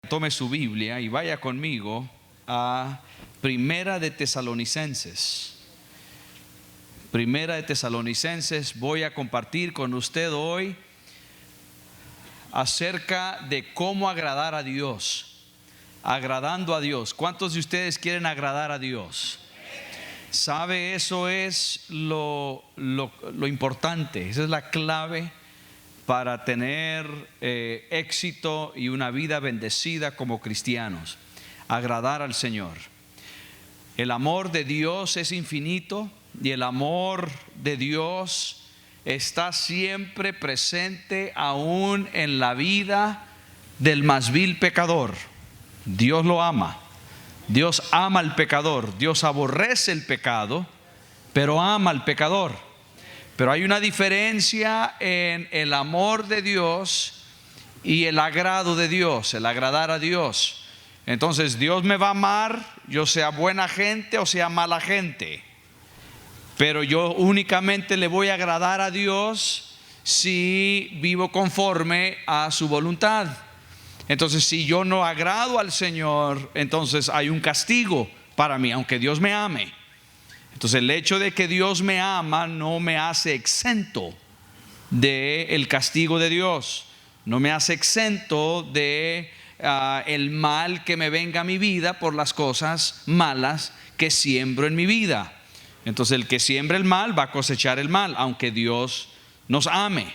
Tome su Biblia y vaya conmigo a Primera de Tesalonicenses. Primera de Tesalonicenses, voy a compartir con usted hoy acerca de cómo agradar a Dios. Agradando a Dios. ¿Cuántos de ustedes quieren agradar a Dios? ¿Sabe? Eso es lo importante. Esa es la clave para tener éxito y una vida bendecida como cristianos. Agradar al Señor. El amor de Dios es infinito y el amor de Dios está siempre presente aún en la vida del más vil pecador. Dios lo ama. Dios ama al pecador. Dios aborrece el pecado, pero ama al pecador. Pero hay una diferencia en el amor de Dios y el agrado de Dios, el agradar a Dios. Entonces Dios me va a amar, yo sea buena gente o sea mala gente, pero yo únicamente le voy a agradar a Dios si vivo conforme a su voluntad. Entonces si yo no agrado al Señor, entonces hay un castigo para mí, aunque Dios me ame. Entonces el hecho de que Dios me ama no me hace exento del castigo de Dios, no me hace exento de el mal que me venga a mi vida por las cosas malas que siembro en mi vida. Entonces el que siembra el mal va a cosechar el mal, aunque Dios nos ame.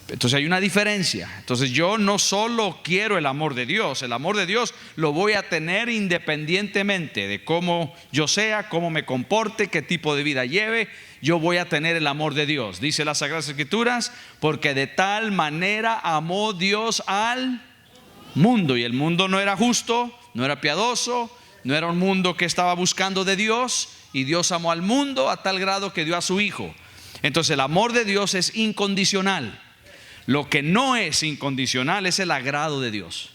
Entonces hay una diferencia. Entonces yo no solo quiero el amor de Dios lo voy a tener independientemente de cómo yo sea, cómo me comporte, qué tipo de vida lleve. Yo voy a tener el amor de Dios. Dice las Sagradas Escrituras, porque de tal manera amó Dios al mundo. Y el mundo no era justo, no era piadoso, no era un mundo que estaba buscando de Dios. Y Dios amó al mundo a tal grado que dio a su Hijo. Entonces el amor de Dios es incondicional. Lo que no es incondicional es el agrado de Dios,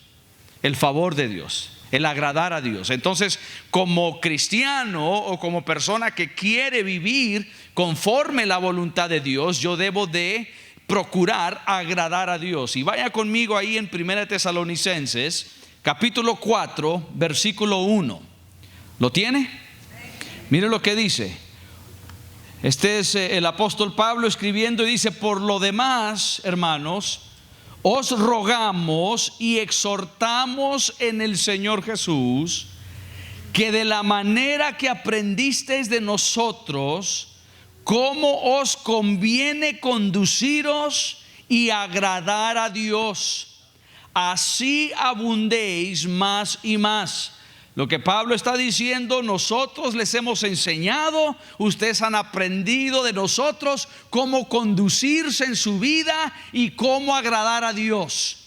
el favor de Dios, el agradar a Dios. Entonces, como cristiano o como persona que quiere vivir conforme la voluntad de Dios, yo debo de procurar agradar a Dios. Y vaya conmigo ahí en 1 Tesalonicenses, capítulo 4, versículo 1. ¿Lo tiene? Mire lo que dice. Este es el apóstol Pablo escribiendo y dice: por lo demás, hermanos, os rogamos y exhortamos en el Señor Jesús, que de la manera que aprendisteis de nosotros, cómo os conviene conduciros y agradar a Dios, así abundéis más y más. Lo que Pablo está diciendo, nosotros les hemos enseñado, ustedes han aprendido de nosotros cómo conducirse en su vida y cómo agradar a Dios.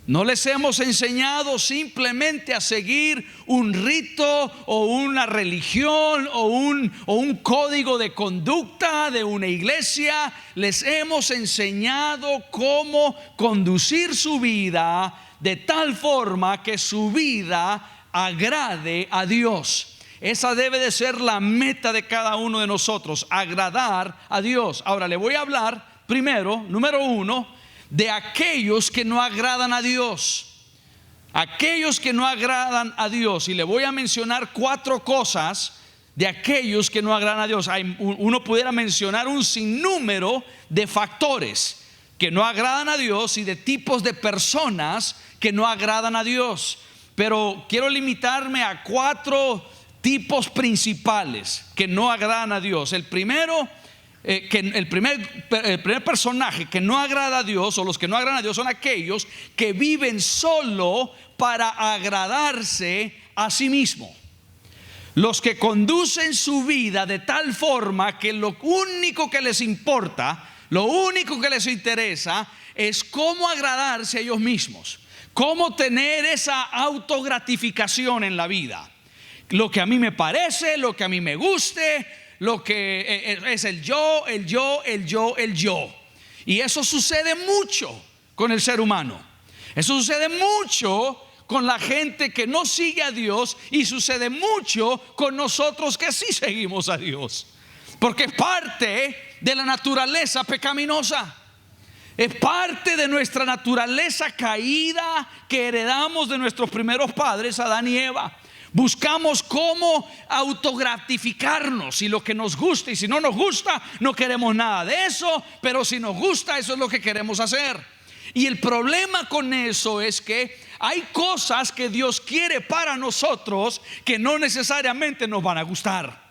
No les hemos enseñado simplemente a seguir un rito o una religión o un código de conducta de una iglesia. Les hemos enseñado cómo conducir su vida de tal forma que su vida agrade a Dios. Esa debe de ser la meta de cada uno de nosotros, agradar a Dios. Ahora le voy a hablar primero, número uno, de aquellos que no agradan a Dios. Aquellos que no agradan a Dios. Y le voy a mencionar 4 cosas de aquellos que no agradan a Dios. Uno pudiera mencionar un sinnúmero de factores que no agradan a Dios y de tipos de personas que no agradan a Dios. Pero quiero limitarme a 4 tipos principales que no agradan a Dios. El primer personaje que no agrada a Dios, o los que no agradan a Dios, son aquellos que viven solo para agradarse a sí mismo. Los que conducen su vida de tal forma que lo único que les importa, lo único que les interesa es cómo agradarse a ellos mismos. Cómo tener esa autogratificación en la vida. Lo que a mí me parece, lo que a mí me guste, lo que es el yo. Y eso sucede mucho con el ser humano. Eso sucede mucho con la gente que no sigue a Dios, y sucede mucho con nosotros que sí seguimos a Dios. Porque es parte de la naturaleza pecaminosa. Es parte de nuestra naturaleza caída que heredamos de nuestros primeros padres, Adán y Eva. Buscamos cómo autogratificarnos y lo que nos gusta, y si no nos gusta no queremos nada de eso, pero si nos gusta eso es lo que queremos hacer. Y el problema con eso es que hay cosas que Dios quiere para nosotros que no necesariamente nos van a gustar.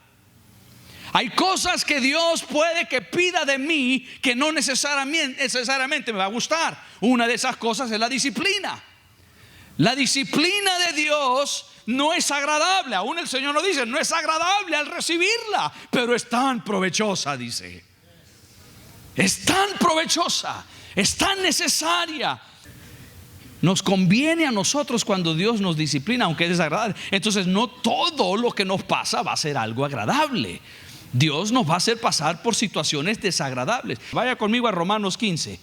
Hay cosas que Dios puede que pida de mí que no necesariamente me va a gustar. Una de esas cosas es la disciplina. La disciplina de Dios no es agradable. Aún el Señor nos dice, no es agradable al recibirla, pero es tan provechosa, dice. Es tan provechosa, es tan necesaria. Nos conviene a nosotros cuando Dios nos disciplina, aunque es desagradable. Entonces no todo lo que nos pasa va a ser algo agradable. Dios nos va a hacer pasar por situaciones desagradables. Vaya conmigo a Romanos 15.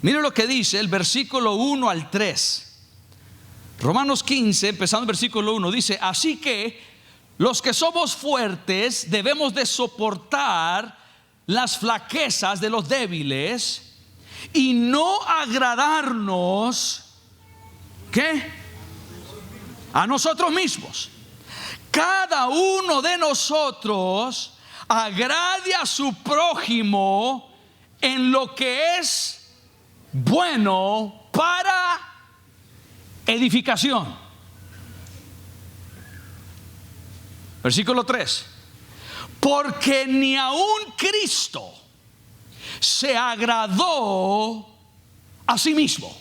Mire lo que dice el versículo 1 al 3. Romanos 15, empezando el versículo 1, dice: así que los que somos fuertes debemos de soportar las flaquezas de los débiles y no agradarnos, ¿qué? A nosotros mismos. Cada uno de nosotros agrade a su prójimo en lo que es bueno para edificación. Versículo 3. Porque ni aun Cristo se agradó a sí mismo.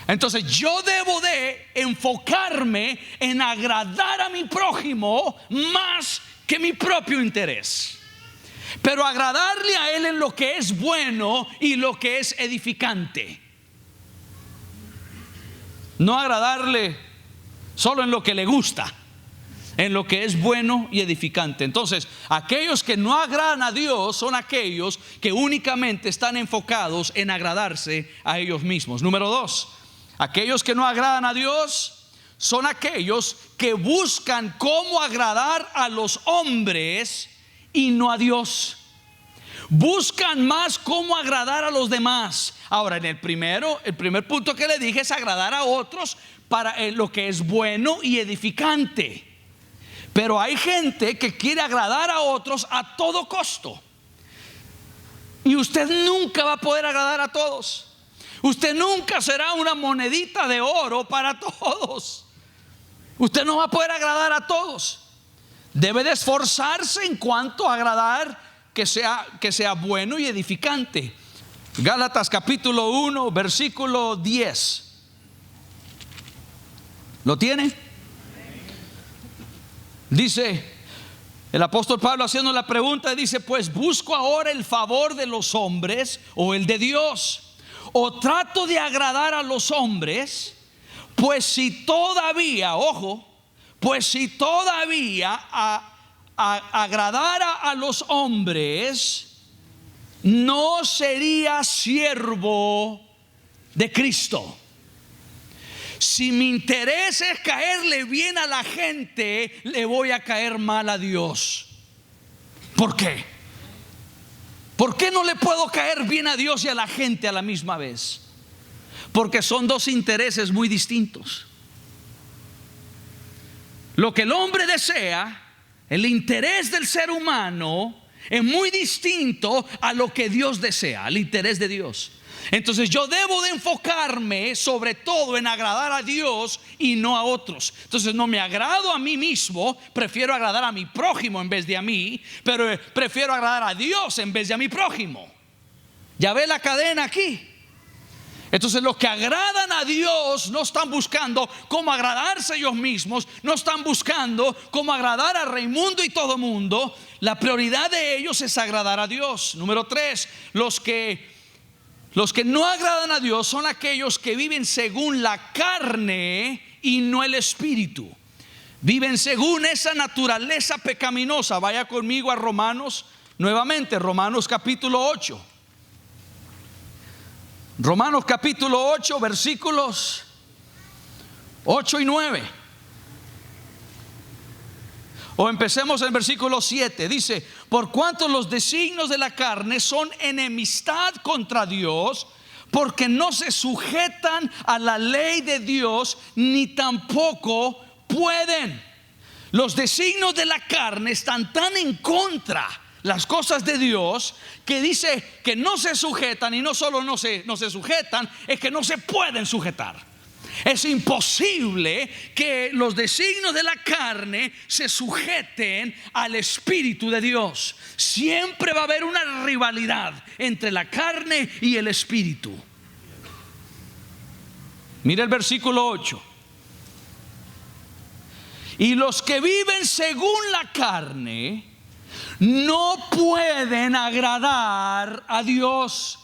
Entonces yo debo de enfocarme en agradar a mi prójimo más que mi propio interés, pero agradarle a él en lo que es bueno y lo que es edificante. No agradarle solo en lo que le gusta, en lo que es bueno y edificante. Entonces, aquellos que no agradan a Dios son aquellos que únicamente están enfocados en agradarse a ellos mismos. Número 2, aquellos que no agradan a Dios son aquellos que buscan cómo agradar a los hombres y no a Dios. Buscan más cómo agradar a los demás. Ahora, el primer punto que le dije es agradar a otros para lo que es bueno y edificante. Pero hay gente que quiere agradar a otros a todo costo. Y usted nunca va a poder agradar a todos. Usted nunca será una monedita de oro para todos. Usted no va a poder agradar a todos. Debe de esforzarse en cuanto a agradar que sea bueno y edificante. Gálatas capítulo 1 versículo 10. ¿Lo tiene? Dice el apóstol Pablo haciendo la pregunta, dice: pues busco ahora el favor de los hombres o el de Dios, o trato de agradar a los hombres. Pues si todavía, ojo, pues si todavía agradara a los hombres, no sería siervo de Cristo. Si mi interés es caerle bien a la gente, le voy a caer mal a Dios. ¿Por qué? ¿Por qué no le puedo caer bien a Dios y a la gente a la misma vez? Porque son dos intereses muy distintos. Lo que el hombre desea, el interés del ser humano, es muy distinto a lo que Dios desea, el interés de Dios. Entonces yo debo de enfocarme sobre todo en agradar a Dios y no a otros. Entonces no me agrado a mí mismo, prefiero agradar a mi prójimo en vez de a mí, pero prefiero agradar a Dios en vez de a mi prójimo. ¿Ya ve la cadena aquí? Entonces los que agradan a Dios no están buscando cómo agradarse ellos mismos, no están buscando cómo agradar a Raimundo y todo mundo. La prioridad de ellos es agradar a Dios. Número 3, los que no agradan a Dios son aquellos que viven según la carne y no el espíritu. Viven según esa naturaleza pecaminosa. Vaya conmigo a Romanos, nuevamente, Romanos capítulo 8. Romanos capítulo 8 versículos 8 y 9. O empecemos en versículo 7. Dice: por cuanto los designios de la carne son enemistad contra Dios, porque no se sujetan a la ley de Dios, ni tampoco pueden. Los designios de la carne están tan en contra las cosas de Dios, que dice que no se sujetan, y no solo no se sujetan, es que no se pueden sujetar. Es imposible que los designios de la carne se sujeten al Espíritu de Dios. Siempre va a haber una rivalidad entre la carne y el Espíritu. Mira el versículo 8. Y los que viven según la carne no pueden agradar a Dios.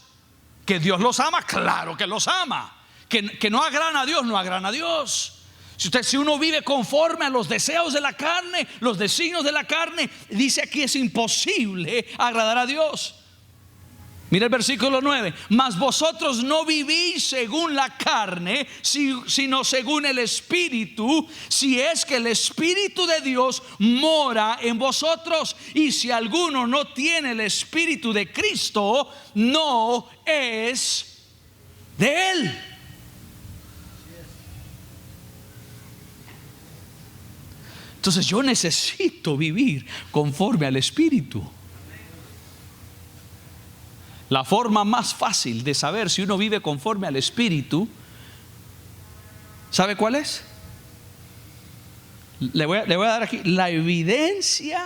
Que Dios los ama, claro que los ama. Que no agradan a Dios, no agradan a Dios. Si uno vive conforme a los deseos de la carne, los designios de la carne, dice aquí es imposible agradar a Dios. Mira el versículo 9. Mas vosotros no vivís según la carne, sino según el Espíritu, si es que el Espíritu de Dios mora en vosotros. Y si alguno no tiene el Espíritu de Cristo, no es de Él. Entonces yo necesito vivir conforme al Espíritu. La forma más fácil de saber si uno vive conforme al Espíritu, ¿sabe cuál es? Le voy a dar aquí la evidencia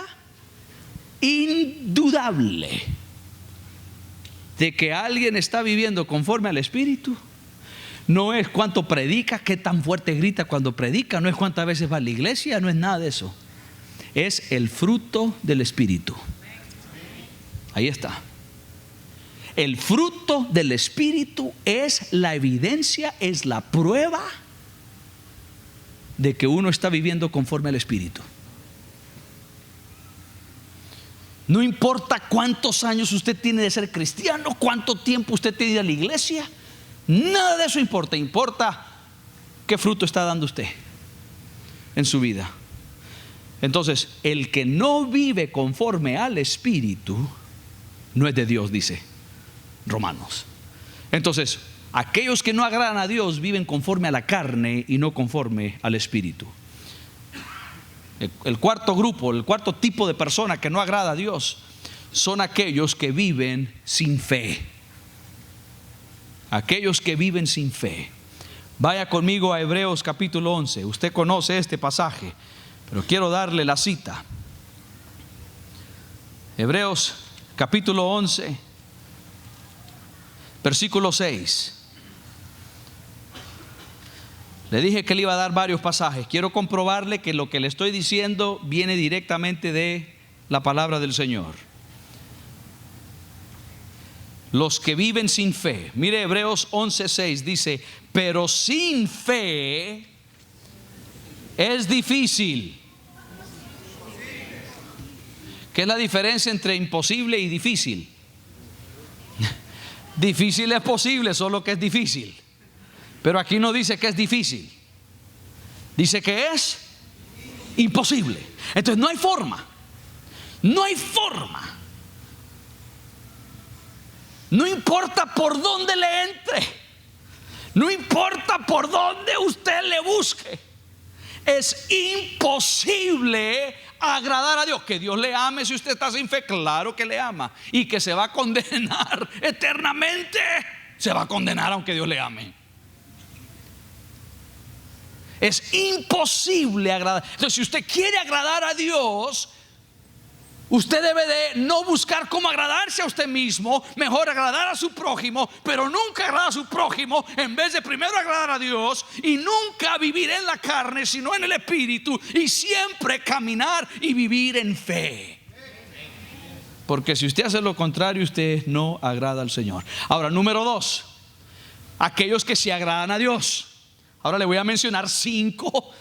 indudable de que alguien está viviendo conforme al Espíritu. No es cuánto predica, qué tan fuerte grita cuando predica, no es cuántas veces va a la iglesia, no es nada de eso. Es el fruto del Espíritu. Ahí está. El fruto del Espíritu es la evidencia, es la prueba de que uno está viviendo conforme al Espíritu. No importa cuántos años usted tiene de ser cristiano, cuánto tiempo usted tiene de ir a la iglesia, nada de eso importa. Importa qué fruto está dando usted en su vida. Entonces, el que no vive conforme al Espíritu no es de Dios, dice Romanos. Entonces, aquellos que no agradan a Dios viven conforme a la carne y no conforme al Espíritu. El cuarto grupo, el cuarto tipo de persona que no agrada a Dios son aquellos que viven sin fe. Aquellos que viven sin fe. Vaya conmigo a Hebreos capítulo 11. Usted conoce este pasaje, pero quiero darle la cita. Hebreos capítulo 11, versículo 6. Le dije que le iba a dar varios pasajes. Quiero comprobarle que lo que le estoy diciendo viene directamente de la palabra del Señor. Los que viven sin fe. Mire Hebreos 11:6 dice: pero sin fe es difícil. ¿Qué es la diferencia entre imposible y difícil? Difícil es posible, solo que es difícil. Pero aquí no dice que es difícil, dice que es imposible. Entonces no hay forma. No hay forma. No importa por dónde le entre, no importa por dónde usted le busque, es imposible agradar a Dios. Que Dios le ame si usted está sin fe, claro que le ama. Y que se va a condenar eternamente, se va a condenar aunque Dios le ame. Es imposible agradar. Entonces, si usted quiere agradar a Dios, usted debe de no buscar cómo agradarse a usted mismo, mejor agradar a su prójimo, pero nunca agradar a su prójimo en vez de primero agradar a Dios, y nunca vivir en la carne sino en el Espíritu, y siempre caminar y vivir en fe. Porque si usted hace lo contrario, usted no agrada al Señor. Ahora, número 2, aquellos que sí agradan a Dios. Ahora le voy a mencionar 5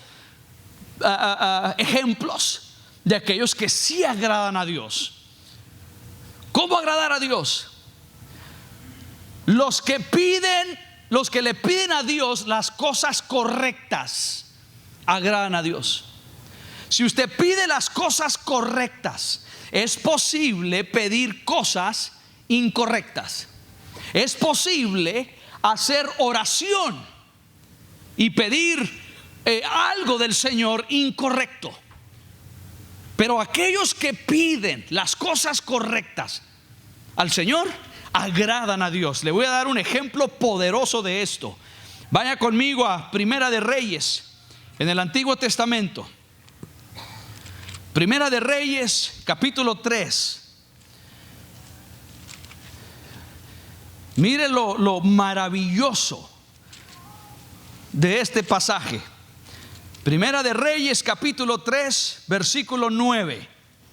ejemplos de aquellos que sí agradan a Dios. ¿Cómo agradar a Dios? Los que le piden a Dios las cosas correctas agradan a Dios. Si usted pide las cosas correctas, es posible pedir cosas incorrectas. Es posible hacer oración y pedir algo del Señor incorrecto. Pero aquellos que piden las cosas correctas al Señor agradan a Dios. Le voy a dar un ejemplo poderoso de esto. Vaya conmigo a Primera de Reyes, en el Antiguo Testamento. Primera de Reyes, capítulo 3. Mire lo maravilloso de este pasaje. Primera de Reyes, capítulo 3, versículo 9.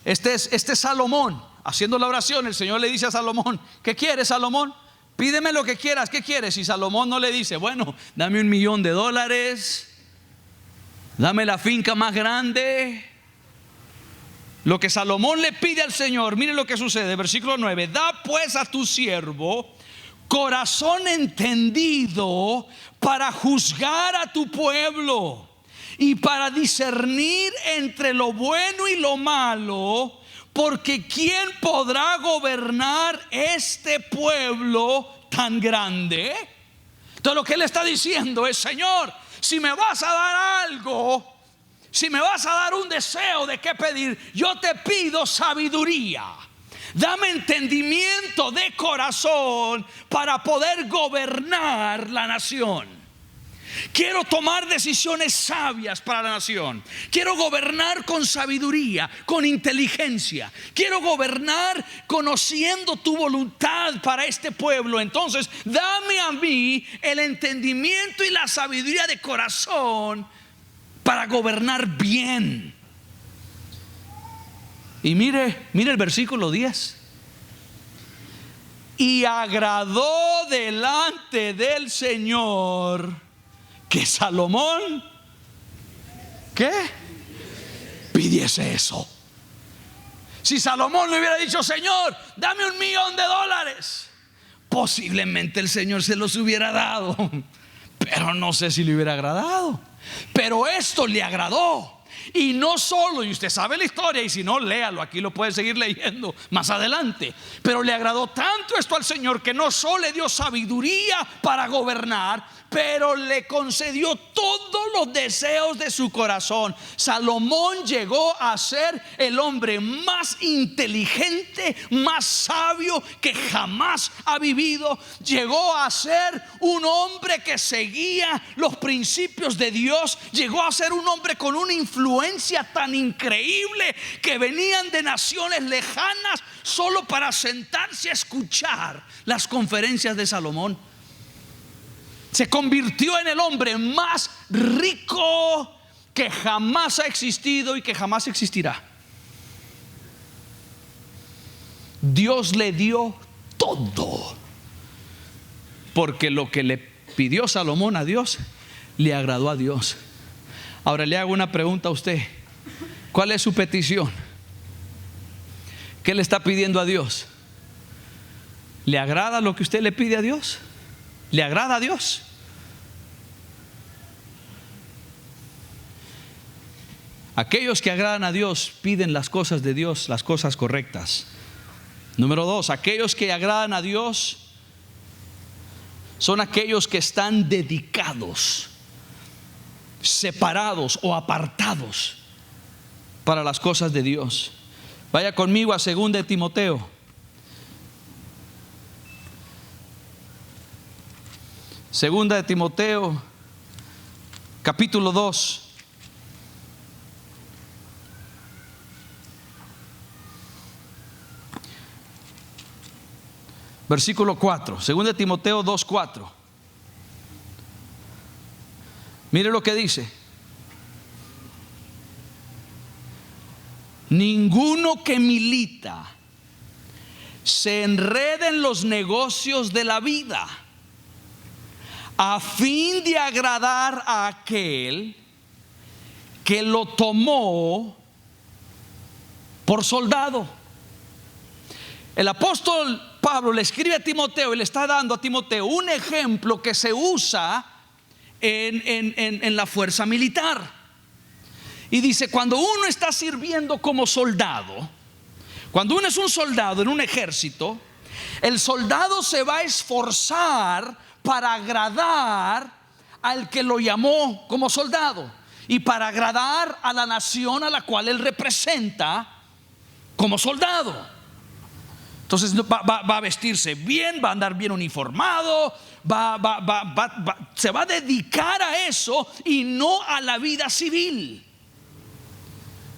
Este es Salomón haciendo la oración. El Señor le dice a Salomón: ¿qué quieres, Salomón? Pídeme lo que quieras. ¿Qué quieres? Y Salomón no le dice: bueno, dame $1,000,000, dame la finca más grande. Lo que Salomón le pide al Señor, mire lo que sucede, versículo 9: da pues a tu siervo corazón entendido para juzgar a tu pueblo y para discernir entre lo bueno y lo malo, porque ¿quién podrá gobernar este pueblo tan grande? Entonces lo que él está diciendo es: Señor, si me vas a dar algo, si me vas a dar un deseo de qué pedir, yo te pido sabiduría. Dame entendimiento de corazón para poder gobernar la nación. Quiero tomar decisiones sabias para la nación. Quiero gobernar con sabiduría, con inteligencia. Quiero gobernar conociendo tu voluntad para este pueblo. Entonces, dame a mí el entendimiento y la sabiduría de corazón para gobernar bien. Y mire el versículo 10. Y agradó delante del Señor que Salomón, ¿qué? Pidiese eso. Si Salomón le hubiera dicho: Señor, dame $1,000,000, posiblemente el Señor se los hubiera dado, pero no sé si le hubiera agradado. Pero esto le agradó. Y no solo, y usted sabe la historia, y si no, léalo, aquí lo puede seguir leyendo más adelante. Pero le agradó tanto esto al Señor que no solo le dio sabiduría para gobernar, pero le concedió todos los deseos de su corazón. Salomón llegó a ser el hombre más inteligente, más sabio que jamás ha vivido. Llegó a ser un hombre que seguía los principios de Dios. Llegó a ser un hombre con una influencia tan increíble que venían de naciones lejanas solo para sentarse a escuchar las conferencias de Salomón. Se convirtió en el hombre más rico que jamás ha existido y que jamás existirá. Dios le dio todo, porque lo que le pidió Salomón a Dios le agradó a Dios. Ahora le hago una pregunta a usted: ¿cuál es su petición? ¿Qué le está pidiendo a Dios? ¿Le agrada lo que usted le pide a Dios? ¿Le agrada a Dios? Aquellos que agradan a Dios piden las cosas de Dios, las cosas correctas. Número 2, aquellos que agradan a Dios son aquellos que están dedicados, separados o apartados para las cosas de Dios. Vaya conmigo a 2 de Timoteo. 2 de Timoteo, capítulo 2. Versículo 4, 2 de Timoteo 2:4. Mire lo que dice: ninguno que milita se enrede en los negocios de la vida, a fin de agradar a aquel que lo tomó por soldado. El apóstol Pablo le escribe a Timoteo y le está dando a Timoteo un ejemplo que se usa en la fuerza militar. Y dice, cuando uno está sirviendo como soldado, cuando uno es un soldado en un ejército, el soldado se va a esforzar para agradar al que lo llamó como soldado y para agradar a la nación a la cual él representa como soldado. Entonces va a vestirse bien, va a andar bien uniformado, se va a dedicar a eso y no a la vida civil.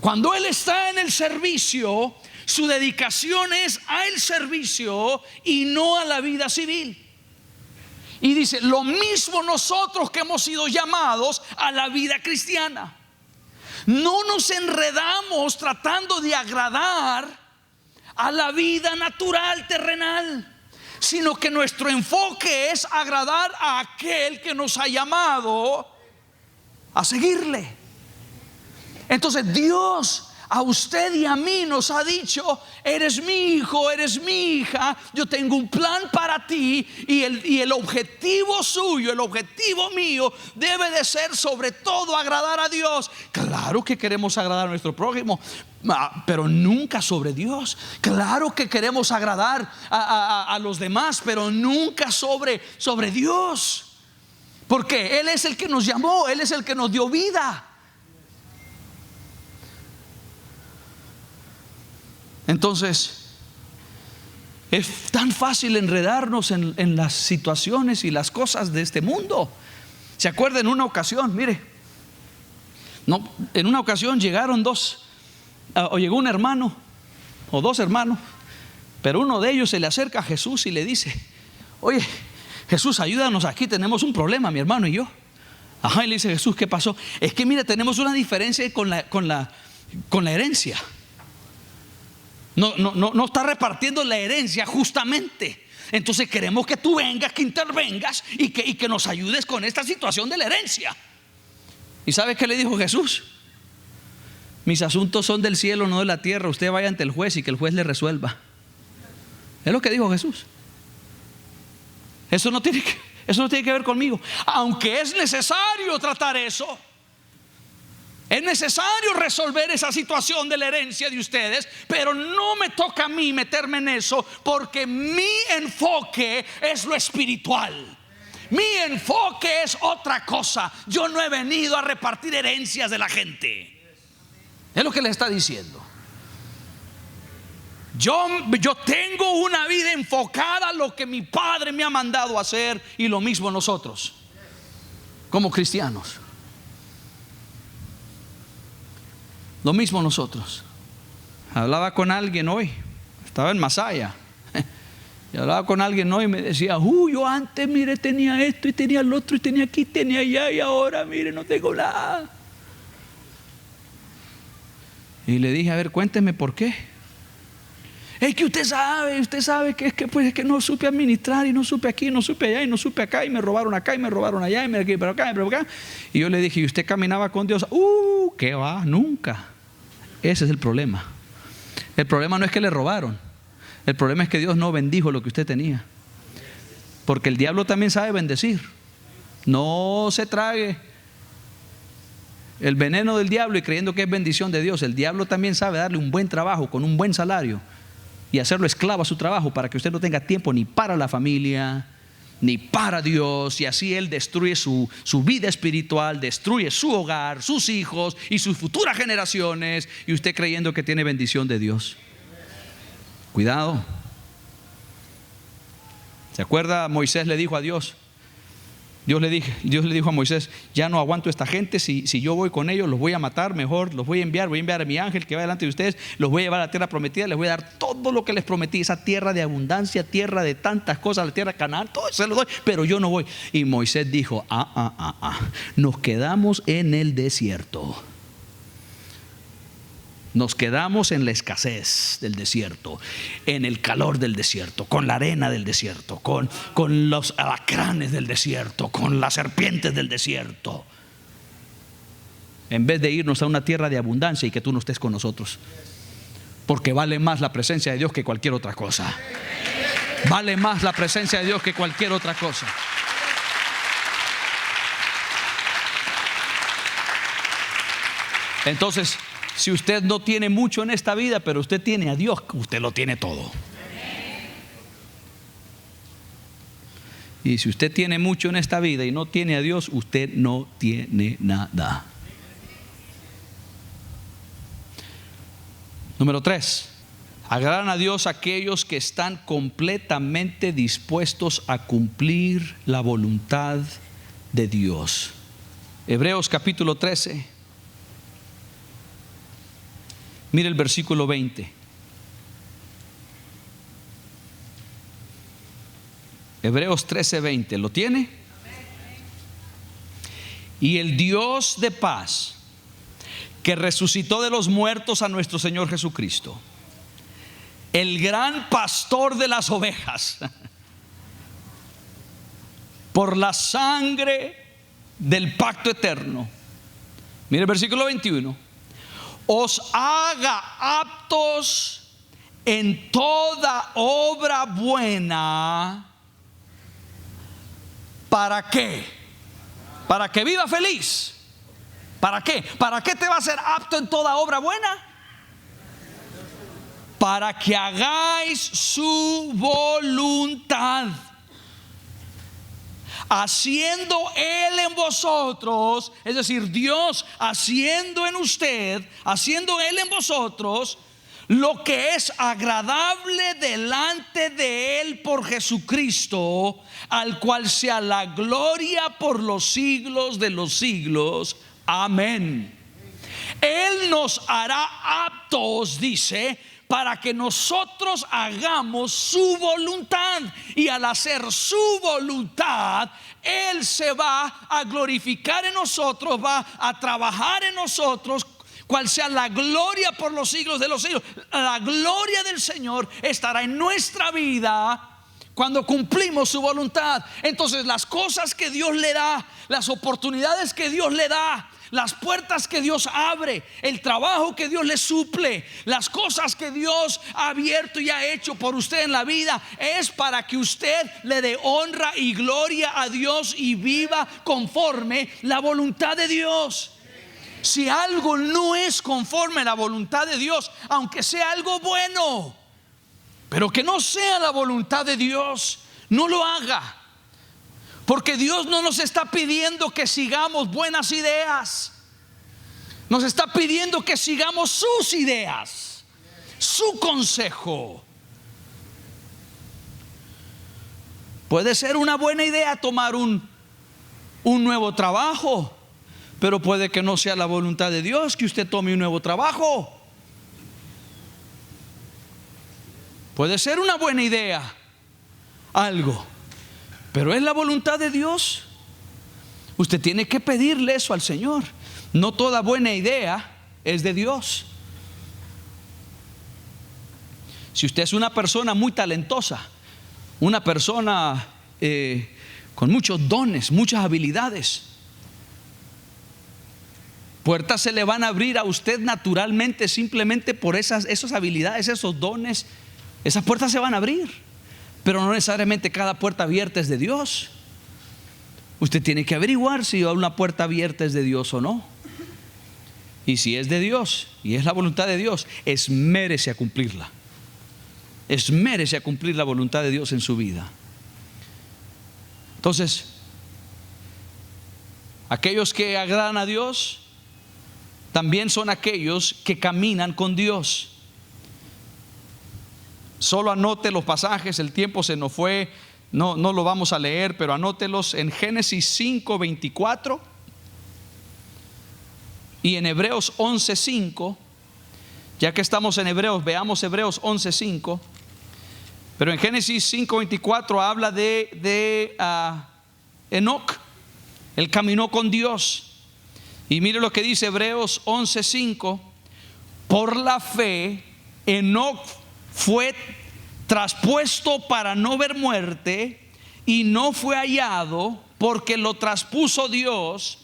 Cuando él está en el servicio, su dedicación es al servicio y no a la vida civil. Y dice, lo mismo nosotros que hemos sido llamados a la vida cristiana. No nos enredamos tratando de agradar a la vida natural, terrenal, sino que nuestro enfoque es agradar a aquel que nos ha llamado a seguirle. Entonces Dios a usted y a mí nos ha dicho: eres mi hijo, eres mi hija, yo tengo un plan para ti, y el objetivo suyo, el objetivo mío debe de ser sobre todo agradar a Dios. Claro que queremos agradar a nuestro prójimo, pero nunca sobre Dios. Claro que queremos agradar a los demás, pero nunca sobre Dios, porque Él es el que nos llamó, Él es el que nos dio vida. Entonces es tan fácil enredarnos en las situaciones y las cosas de este mundo. ¿Se acuerdan? En una ocasión, mire, en una ocasión llegaron llegó un hermano o dos hermanos, pero uno de ellos se le acerca a Jesús y le dice: oye, Jesús, ayúdanos, aquí tenemos un problema, mi hermano y yo. Ajá, y le dice Jesús: ¿qué pasó? Es que mira, tenemos una diferencia con la herencia. No está repartiendo la herencia justamente. Entonces queremos que tú vengas, que intervengas y que nos ayudes con esta situación de la herencia. ¿Y sabes qué le dijo Jesús? Mis asuntos son del cielo, no de la tierra. Usted vaya ante el juez y que el juez le resuelva. Es lo que dijo Jesús. Eso no tiene que ver conmigo. Aunque es necesario tratar eso, es necesario resolver esa situación de la herencia de ustedes, pero no me toca a mí meterme en eso, porque mi enfoque es lo espiritual. Mi enfoque es otra cosa. Yo no he venido a repartir herencias de la gente. Es lo que le está diciendo. Yo tengo una vida enfocada a lo que mi Padre me ha mandado a hacer, y lo mismo nosotros como cristianos. Lo mismo nosotros. Hablaba con alguien hoy, estaba en Masaya, y hablaba con alguien hoy y me decía: yo antes, mire, tenía esto y tenía el otro y tenía aquí, tenía allá, y ahora mire, no tengo nada. Y le dije: a ver, cuénteme por qué. Es que usted sabe que es que no supe administrar, y no supe aquí, no supe allá, y no supe acá, y me robaron acá, y me robaron allá, y me aquí, pero acá, pero acá. Y yo le dije: ¿y usted caminaba con Dios? ¿Qué va? Nunca. Ese es el problema. El problema no es que le robaron. El problema es que Dios no bendijo lo que usted tenía. Porque el diablo también sabe bendecir. No se trague el veneno del diablo y creyendo que es bendición de Dios. El diablo también sabe darle un buen trabajo con un buen salario y hacerlo esclavo a su trabajo, para que usted no tenga tiempo ni para la familia ni para Dios, y así él destruye su vida espiritual, destruye su hogar, sus hijos y sus futuras generaciones, y usted creyendo que tiene bendición de Dios. Cuidado. ¿Se acuerda? Moisés le dijo a Dios, Dios le dijo a Moisés: ya no aguanto esta gente, si yo voy con ellos los voy a matar, mejor los voy a enviar a mi ángel que va delante de ustedes, los voy a llevar a la tierra prometida, les voy a dar todo lo que les prometí, esa tierra de abundancia, tierra de tantas cosas, la tierra de Canaán, todo se lo doy, pero yo no voy. Y Moisés dijo: nos quedamos en el desierto. Nos quedamos en la escasez del desierto, en el calor del desierto, con la arena del desierto, con los alacranes del desierto, con las serpientes del desierto, en vez de irnos a una tierra de abundancia y que tú no estés con nosotros. Porque vale más la presencia de Dios que cualquier otra cosa. Vale más la presencia de Dios que cualquier otra cosa. Entonces, si usted no tiene mucho en esta vida, pero usted tiene a Dios, usted lo tiene todo. Y si usted tiene mucho en esta vida y no tiene a Dios, usted no tiene nada. Número 3. Agradan a Dios aquellos que están completamente dispuestos a cumplir la voluntad de Dios. Hebreos capítulo 13. Mire el versículo 20. Hebreos 13:20. ¿Lo tiene? Y el Dios de paz, que resucitó de los muertos a nuestro Señor Jesucristo, el gran pastor de las ovejas, por la sangre del pacto eterno. Mire el versículo 21. Os haga aptos en toda obra buena. ¿Para qué? Para que viva feliz. ¿Para qué? ¿Para qué te va a ser apto en toda obra buena? Para que hagáis su voluntad, haciendo Él en vosotros, es decir, Dios haciendo en usted, haciendo Él en vosotros lo que es agradable delante de Él por Jesucristo, al cual sea la gloria por los siglos de los siglos. Amén. Él nos hará aptos, dice, para que nosotros hagamos su voluntad. Y al hacer su voluntad, Él se va a glorificar en nosotros, va a trabajar en nosotros, cual sea la gloria por los siglos de los siglos. La gloria del Señor estará en nuestra vida cuando cumplimos su voluntad. Entonces, las cosas que Dios le da, las oportunidades que Dios le da, las puertas que Dios abre, el trabajo que Dios le suple, las cosas que Dios ha abierto y ha hecho por usted en la vida, es para que usted le dé honra y gloria a Dios y viva conforme la voluntad de Dios. Si algo no es conforme a la voluntad de Dios, aunque sea algo bueno, pero que no sea la voluntad de Dios, no lo haga. Porque Dios no nos está pidiendo que sigamos buenas ideas. Nos está pidiendo que sigamos sus ideas, su consejo. Puede ser una buena idea tomar un nuevo trabajo, pero puede que no sea la voluntad de Dios que usted tome un nuevo trabajo. Puede ser una buena idea algo, pero es la voluntad de Dios. Usted tiene que pedirle eso al Señor. No toda buena idea es de Dios. Si usted es una persona muy talentosa, una persona con muchos dones, muchas habilidades, puertas se le van a abrir a usted naturalmente, simplemente por esas habilidades, esos dones. Esas puertas se van a abrir, pero no necesariamente cada puerta abierta es de Dios. Usted tiene que averiguar si una puerta abierta es de Dios o no. Y si es de Dios y es la voluntad de Dios, esmérese a cumplirla. Esmérese a cumplir la voluntad de Dios en su vida. Entonces, aquellos que agradan a Dios también son aquellos que caminan con Dios. Solo anote los pasajes, el tiempo se nos fue, no lo vamos a leer, pero anótelos en Génesis 5:24 y en Hebreos 11:5. Ya que estamos en Hebreos, veamos Hebreos 11:5. Pero en Génesis 5:24 habla de Enoc. Él caminó con Dios. Y mire lo que dice Hebreos 11:5. Por la fe, Enoc fue traspuesto para no ver muerte y no fue hallado porque lo traspuso Dios,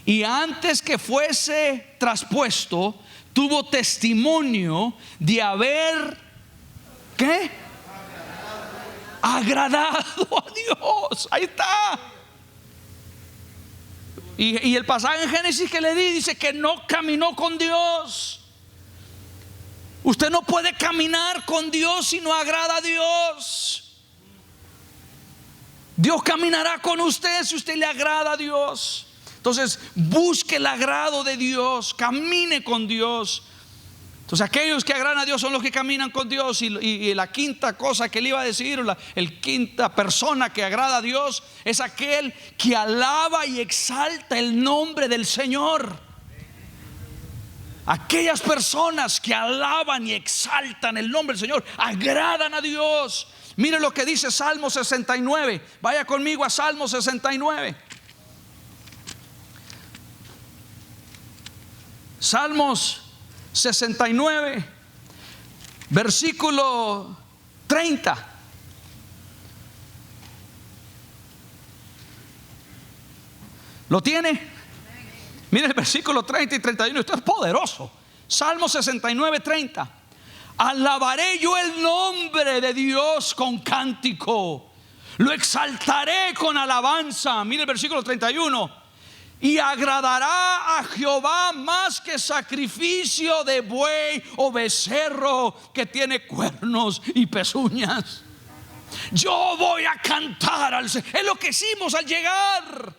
y antes que fuese traspuesto tuvo testimonio de haber ¿qué? Agradado a Dios. Ahí está. Y el pasaje en Génesis que le di dice que no caminó con Dios. Usted no puede caminar con Dios si no agrada a Dios. Dios caminará con usted si usted le agrada a Dios. Entonces busque el agrado de Dios, camine con Dios. Entonces aquellos que agradan a Dios son los que caminan con Dios. Y la quinta cosa que le iba a decir, el quinta persona que agrada a Dios, es aquel que alaba y exalta el nombre del Señor. Aquellas personas que alaban y exaltan el nombre del Señor agradan a Dios. Mire lo que dice Salmo 69. Vaya conmigo a Salmo 69. Salmos 69, versículo 30. ¿Lo tiene? Mire el versículo 30 y 31. Esto es poderoso. Salmo 69, 30. Alabaré yo el nombre de Dios con cántico, lo exaltaré con alabanza. Mire el versículo 31. Y agradará a Jehová más que sacrificio de buey o becerro que tiene cuernos y pezuñas. Yo voy a cantar al Señor. Es lo que hicimos al llegar.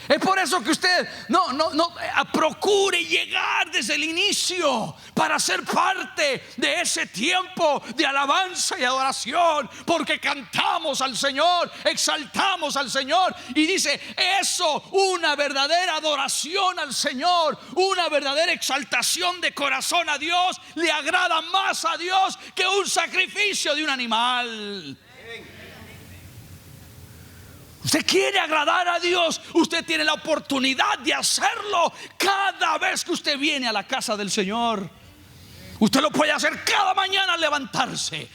Es por eso que usted no procure llegar desde el inicio para ser parte de ese tiempo de alabanza y adoración, porque cantamos al Señor, exaltamos al Señor. Y dice eso, una verdadera adoración al Señor, una verdadera exaltación de corazón a Dios, le agrada más a Dios que un sacrificio de un animal. Usted quiere agradar a Dios, usted tiene la oportunidad de hacerlo cada vez que usted viene a la casa del Señor. Usted lo puede hacer cada mañana al levantarse.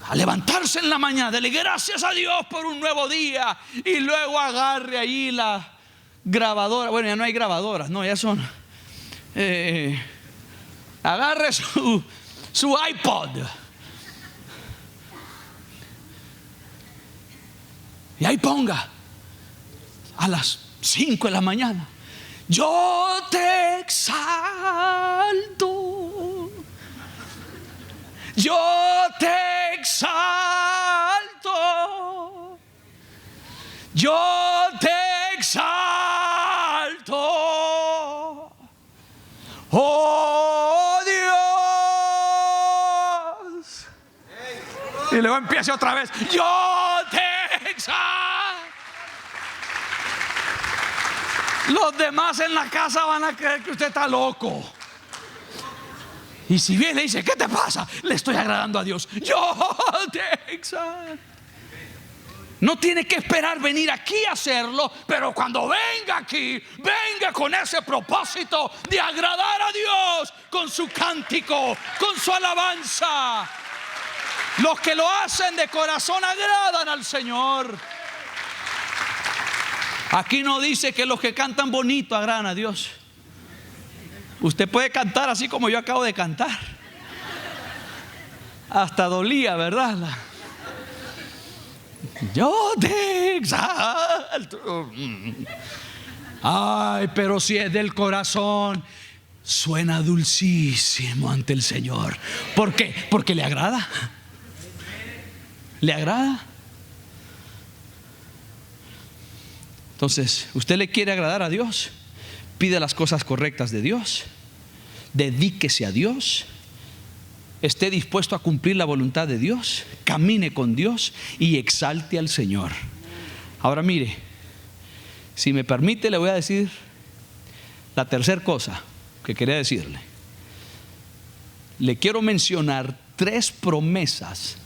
A levantarse en la mañana, dele gracias a Dios por un nuevo día. Y luego agarre ahí la grabadora. Bueno, ya no hay grabadoras, no, ya son. Agarre su iPod. Y ahí ponga a las 5 de la mañana: yo te exalto, yo te exalto, yo te exalto, oh Dios. Y luego empieza otra vez: yo te exalto. Los demás en la casa van a creer que usted está loco. Y si viene y dice: ¿qué te pasa? Le estoy agradando a Dios. Yo te exalto. No tiene que esperar venir aquí a hacerlo, pero cuando venga aquí, venga con ese propósito de agradar a Dios, con su cántico, con su alabanza. Los que lo hacen de corazón agradan al Señor. Aquí no dice que los que cantan bonito agradan a Dios. Usted puede cantar así como yo acabo de cantar. Hasta dolía, ¿verdad? Yo te exalto. Ay, pero si es del corazón, suena dulcísimo ante el Señor. ¿Por qué? Porque le agrada. ¿Le agrada? Entonces, usted le quiere agradar a Dios, pide las cosas correctas de Dios, dedíquese a Dios, esté dispuesto a cumplir la voluntad de Dios, camine con Dios y exalte al Señor. Ahora mire, si me permite, le voy a decir la tercera cosa que quería decirle. Le quiero mencionar 3 promesas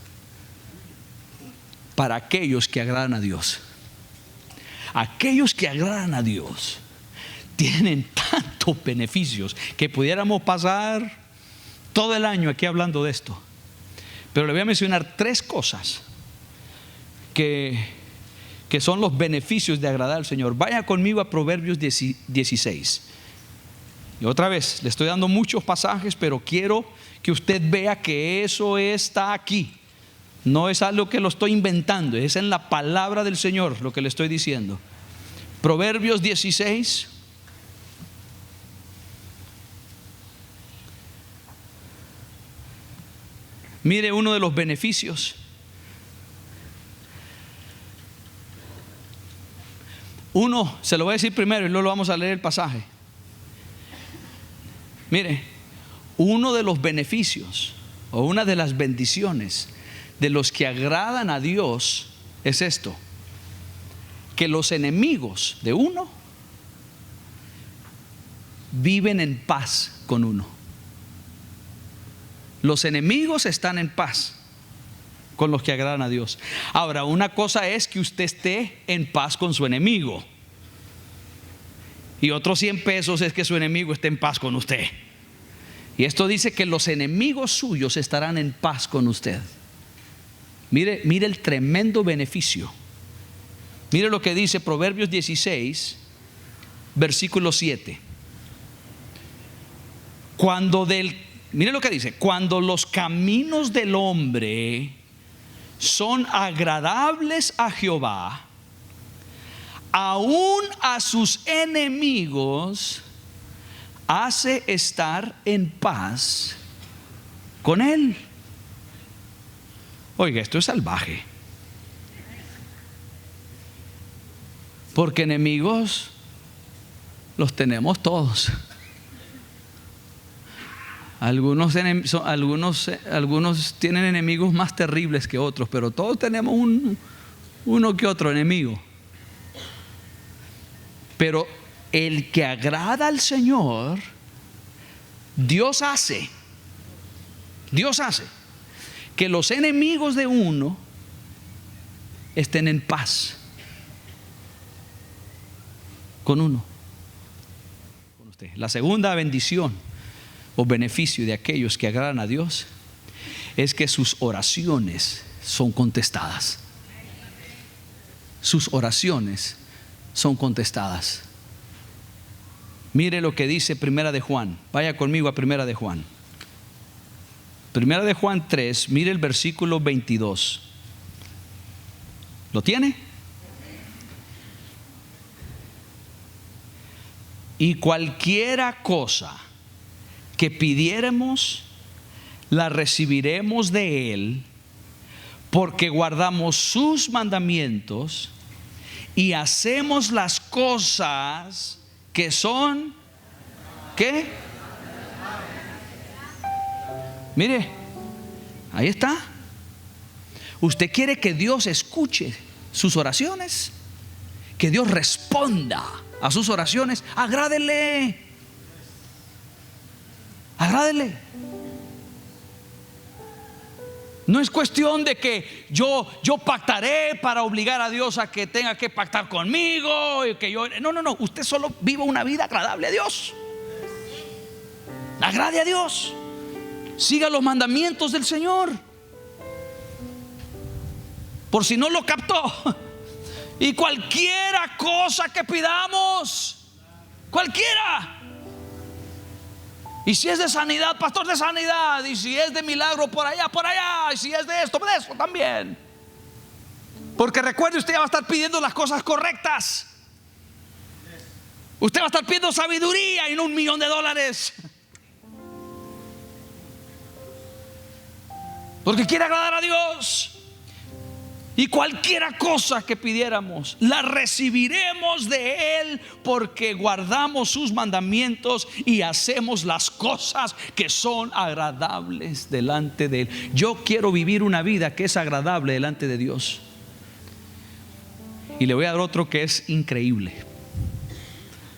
para aquellos que agradan a Dios. Aquellos que agradan a Dios tienen tantos beneficios que pudiéramos pasar todo el año aquí hablando de esto. Pero le voy a mencionar 3 cosas que son los beneficios de agradar al Señor. Vaya conmigo a Proverbios 16. Y otra vez, le estoy dando muchos pasajes, pero quiero que usted vea que eso está aquí. No es algo que lo estoy inventando, es en la palabra del Señor lo que le estoy diciendo. Proverbios 16. Mire uno de los beneficios. Uno, se lo voy a decir primero y luego lo vamos a leer el pasaje. Mire, uno de los beneficios o una de las bendiciones de los que agradan a Dios es esto: que los enemigos de uno viven en paz con uno. Los enemigos están en paz con los que agradan a Dios. Ahora, una cosa es que usted esté en paz con su enemigo, y otros 100 pesos es que su enemigo esté en paz con usted. Y esto dice que los enemigos suyos estarán en paz con usted. Mire el tremendo beneficio. Mire lo que dice Proverbios 16, versículo 7. Mire lo que dice: cuando los caminos del hombre son agradables a Jehová, aún a sus enemigos hace estar en paz con él. Oiga, esto es salvaje. Porque enemigos los tenemos todos. Algunos tienen enemigos más terribles que otros, pero todos tenemos uno que otro enemigo. Pero el que agrada al Señor, Dios hace que los enemigos de uno estén en paz con uno, con usted. La segunda bendición o beneficio de aquellos que agradan a Dios es que sus oraciones son contestadas. Sus oraciones son contestadas. Mire lo que dice Primera de Juan. Vaya conmigo a Primera de Juan. Primera de Juan 3, mire el versículo 22. ¿Lo tiene? Y cualquiera cosa que pidiéremos, la recibiremos de Él, porque guardamos sus mandamientos y hacemos las cosas que son, ¿qué? Mire, ahí está. ¿Usted quiere que Dios escuche sus oraciones? Que Dios responda a sus oraciones. Agrádele. Agrádele. No es cuestión de que yo pactaré para obligar a Dios a que tenga que pactar conmigo y que yo, no, usted solo viva una vida agradable a Dios. Agrade a Dios. Siga los mandamientos del Señor. Por si no lo captó. Y cualquiera cosa que pidamos, cualquiera. Y si es de sanidad, pastor, de sanidad. Y si es de milagro, por allá. Y si es de esto también. Porque recuerde, usted va a estar pidiendo las cosas correctas. Usted va a estar pidiendo sabiduría y no $1,000,000. Porque quiere agradar a Dios. Y cualquiera cosa que pidiéramos, la recibiremos de Él, porque guardamos sus mandamientos y hacemos las cosas que son agradables delante de Él. Yo quiero vivir una vida que es agradable delante de Dios. Y le voy a dar otro que es increíble.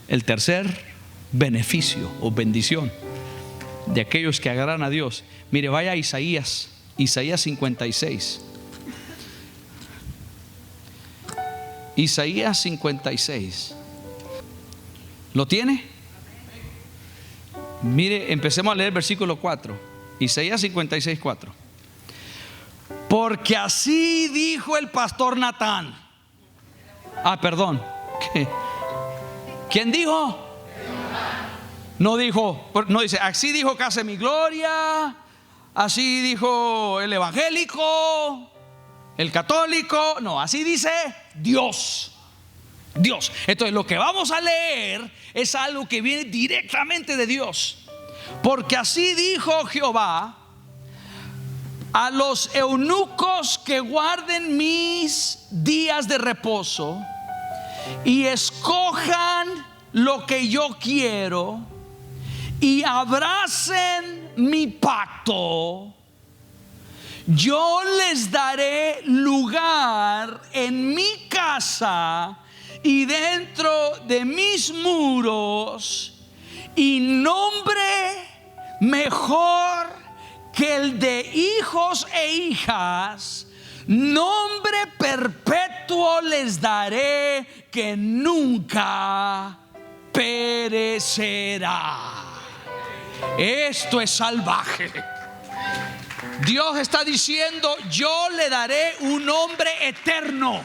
El tercer beneficio o bendición de aquellos que agradan a Dios. Mire, vaya a Isaías 56. Isaías 56. ¿Lo tiene? Mire, empecemos a leer versículo 4. Isaías 56, 4. Porque así dijo el pastor Natán. Perdón. ¿Quién dijo? No dice, así dijo Casa de mi Gloria, así dijo el evangélico, el católico. No, así dice Dios. Dios. Entonces lo que vamos a leer es algo que viene directamente de Dios. Porque así dijo Jehová: a los eunucos que guarden mis días de reposo y escojan lo que yo quiero y abracen mi pacto, yo les daré lugar en mi casa y dentro de mis muros, y nombre mejor que el de hijos e hijas, nombre perpetuo les daré, que nunca perecerá. Esto es salvaje. Dios está diciendo: yo le daré un nombre eterno.